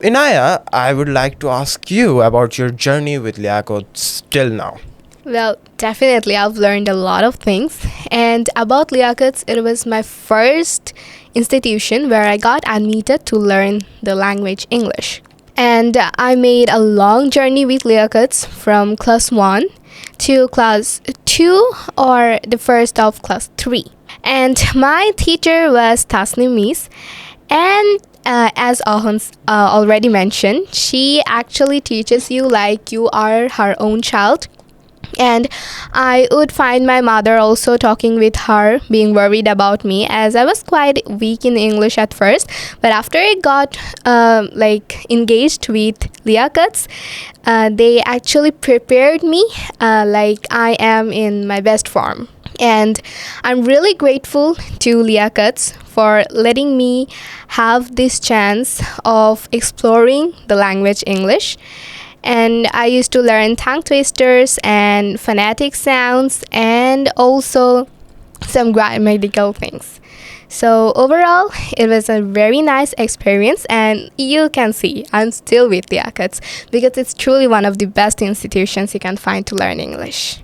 Inaya, I would like to ask you about your journey with Liakat till now. Well, definitely, I've learned a lot of things. And about Liakat, it was my first institution where I got admitted to learn the language English. And I made a long journey with Liakat from class 1 to class 2 or the first of class 3. And my teacher was Tasnim Miss. And as Ahans already mentioned, she actually teaches you like you are her own child. And I would find my mother also talking with her, being worried about me, as I was quite weak in English at first. But after I got engaged with Liakats, they actually prepared me like I am in my best form. And I'm really grateful to Liakats for letting me have this chance of exploring the language English. And I used to learn tongue twisters and phonetic sounds and also some grammatical things. So overall, it was a very nice experience, and you can see I'm still with the Liakats because it's truly one of the best institutions you can find to learn English.